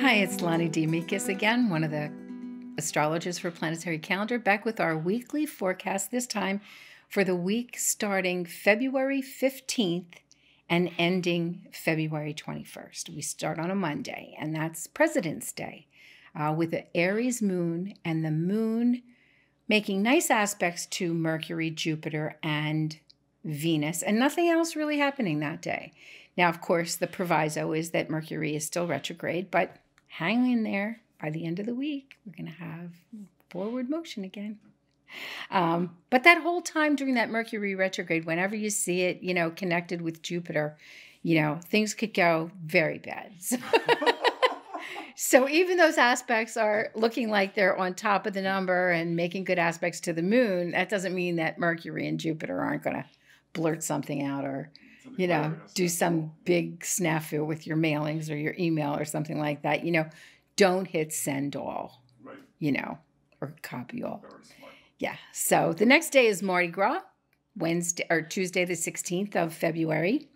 Hi, it's Lahni DeAmicis again, one of the astrologers for Planetary Calendar, back with our weekly forecast, this time for the week starting February 15th and ending February 21st. We start on a Monday, and that's President's Day, with the Aries moon and the moon making nice aspects to Mercury, Jupiter, and Venus, and nothing else really happening that day. Now, of course, the proviso is that Mercury is still retrograde, but hang in there. By the end of the week, we're going to have forward motion again. But that whole time during that Mercury retrograde, whenever you see it, connected with Jupiter, things could go very bad. So even those aspects are looking like they're on top of the number and making good aspects to the moon, that doesn't mean that Mercury and Jupiter aren't going to blurt something out or do some big snafu with your mailings or your email or something like that. Don't hit send all, right. Or copy all. Yeah. So the next day is Mardi Gras, Tuesday, the 16th of February,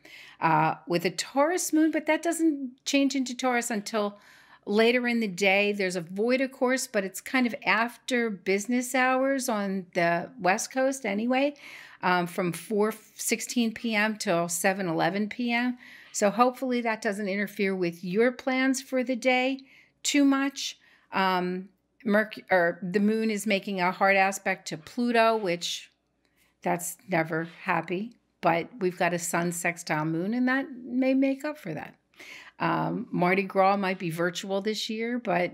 with a Taurus moon, but that doesn't change into Taurus until later in the day. There's a void, of course, but it's kind of after business hours on the West Coast anyway. From 4:16 p.m. till 7:11 p.m. So hopefully that doesn't interfere with your plans for the day too much. The moon is making a hard aspect to Pluto, which that's never happy. But we've got a sun sextile moon, and that may make up for that. Mardi Gras might be virtual this year, but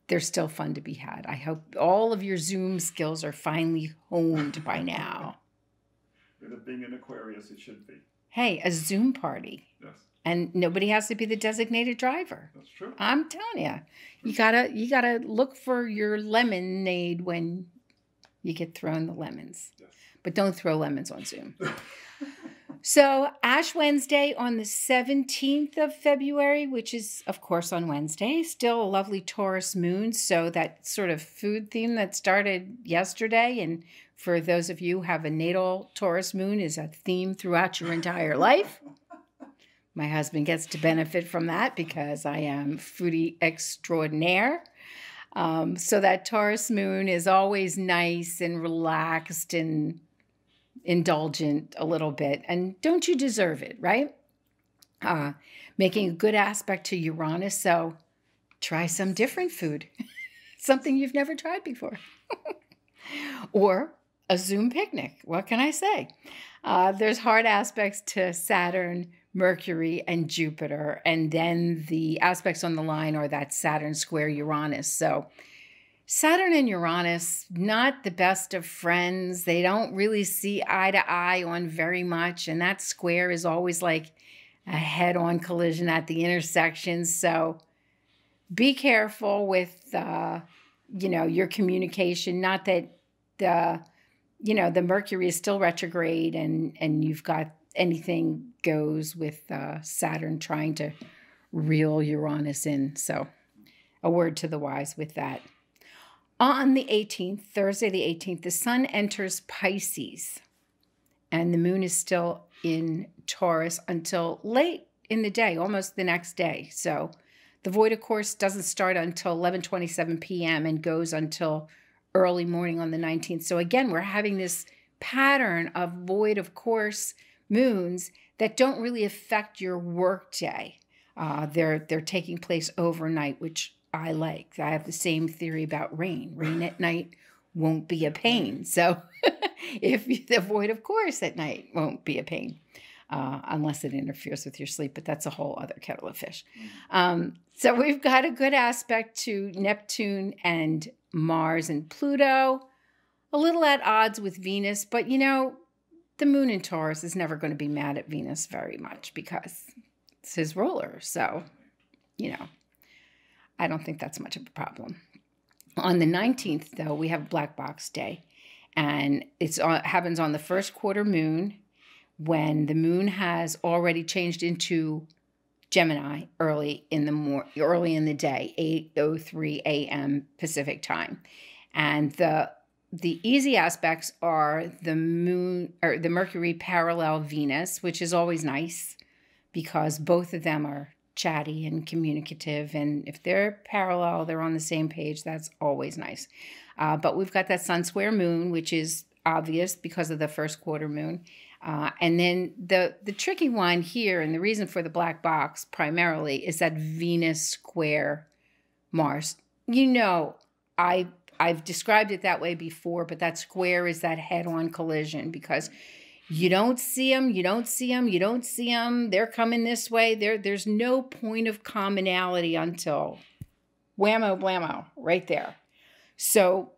they're still fun to be had. I hope all of your Zoom skills are finally honed by now. With it being an Aquarius, it should be. Hey, a Zoom party. Yes. And nobody has to be the designated driver. That's true. I'm telling you. You gotta look for your lemonade when you get thrown the lemons. Yes. But don't throw lemons on Zoom. So Ash Wednesday on the 17th of February, which is, of course, on Wednesday, still a lovely Taurus moon. So that sort of food theme that started yesterday, and for those of you who have a natal Taurus moon, is a theme throughout your entire life. My husband gets to benefit from that because I am foodie extraordinaire. So that Taurus moon is always nice and relaxed and indulgent a little bit. And don't you deserve it, right? Making a good aspect to Uranus. So try some different food, something you've never tried before. Or a Zoom picnic. What can I say? There's hard aspects to Saturn, Mercury, and Jupiter. And then the aspects on the line are that Saturn square Uranus. So Saturn and Uranus, not the best of friends. They don't really see eye to eye on very much. And that square is always like a head-on collision at the intersection. So be careful with, your communication. Not that the Mercury is still retrograde and you've got anything goes with Saturn trying to reel Uranus in. So a word to the wise with that. On the 18th, Thursday the 18th, the sun enters Pisces, and the moon is still in Taurus until late in the day, almost the next day. So the void, of course, doesn't start until 11:27 p.m. and goes until early morning on the 19th. So again, we're having this pattern of void, of course, moons that don't really affect your work day. They're taking place overnight, which I like. I have the same theory about rain. Rain at night won't be a pain. So if the void, of course, at night won't be a pain, unless it interferes with your sleep. But that's a whole other kettle of fish. So we've got a good aspect to Neptune and Mars and Pluto, a little at odds with Venus. But, the moon in Taurus is never going to be mad at Venus very much because it's his ruler. So, I don't think that's much of a problem. On the 19th, though, we have Black Box Day, and it happens on the first quarter moon when the moon has already changed into Gemini early in the day, 8:03 a.m. Pacific time. And the easy aspects are the moon or the Mercury parallel Venus, which is always nice because both of them are chatty and communicative. And if they're parallel, they're on the same page, that's always nice. But we've got that sun square moon, which is obvious because of the first quarter moon. And then the tricky one here, and the reason for the black box primarily, is that Venus square Mars. You know, I've described it that way before, but that square is that head-on collision because you don't see them, you don't see them, you don't see them. They're coming this way. There's no point of commonality until whammo, blammo, right there. So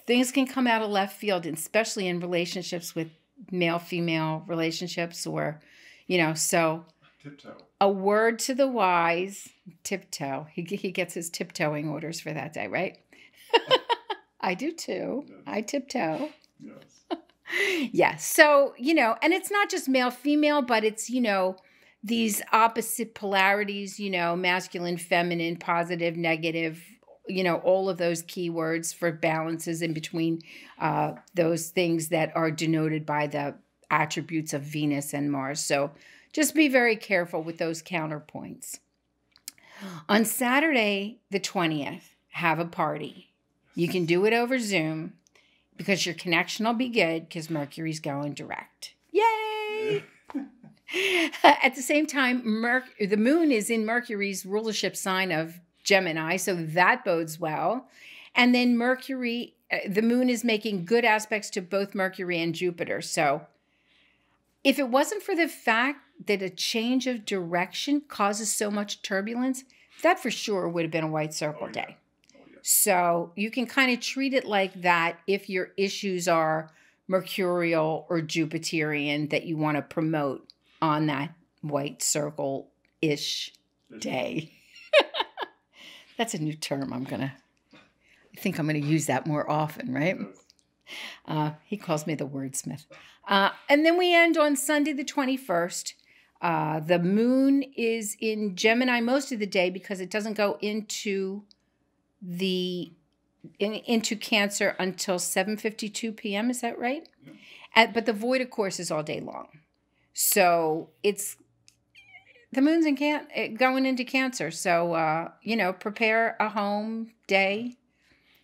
things can come out of left field, especially in relationships with male-female relationships or, you know, so Tiptoe. a word to the wise, tiptoe. He gets his tiptoeing orders for that day, right? I do too. Yes. I tiptoe. Yes. Yes. So, you know, and it's not just male, female, but it's, you know, these opposite polarities, you know, masculine, feminine, positive, negative, you know, all of those keywords for balances in between those things that are denoted by the attributes of Venus and Mars. So just be very careful with those counterpoints. On Saturday, the 20th, have a party. You can do it over Zoom because your connection will be good because Mercury's going direct. Yay! At the same time, the moon is in Mercury's rulership sign of Gemini, so that bodes well. And then Mercury, the moon is making good aspects to both Mercury and Jupiter. So if it wasn't for the fact that a change of direction causes so much turbulence, that for sure would have been a white circle day. So you can kind of treat it like that if your issues are Mercurial or Jupiterian that you want to promote on that white circle-ish day. That's a new term I think I'm going to use that more often, right? He calls me the wordsmith. And then we end on Sunday the 21st. The moon is in Gemini most of the day because it doesn't go into Cancer until 7:52 p.m. Is that right? Yeah. But the void, of course, is all day long. So the moon's going into Cancer. So, you know, prepare a home day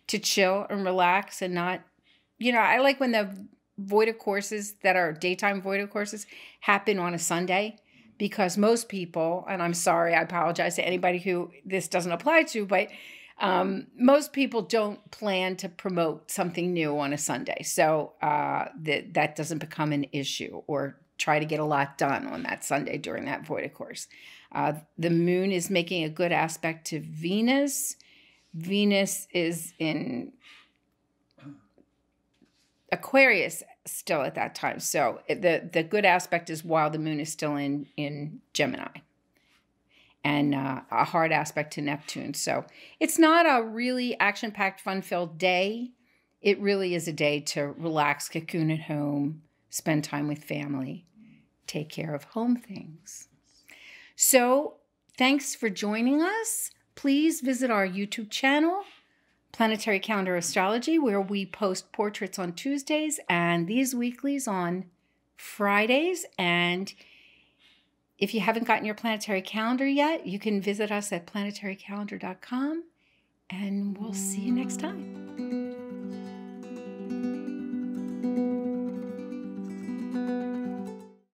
to chill and relax and not, you know, I like when the void of courses that are daytime void of courses happen on a Sunday because most people, and I'm sorry, I apologize to anybody who this doesn't apply to, but most people don't plan to promote something new on a Sunday. So that doesn't become an issue or try to get a lot done on that Sunday during that void of course. The moon is making a good aspect to Venus. Venus is in Aquarius still at that time. So the good aspect is while the moon is still in Gemini. And a hard aspect to Neptune. So it's not a really action-packed, fun-filled day. It really is a day to relax, cocoon at home, spend time with family, take care of home things. So thanks for joining us. Please visit our YouTube channel, Planetary Calendar Astrology, where we post portraits on Tuesdays and these weeklies on Fridays. And if you haven't gotten your planetary calendar yet, you can visit us at planetarycalendar.com, and we'll see you next time.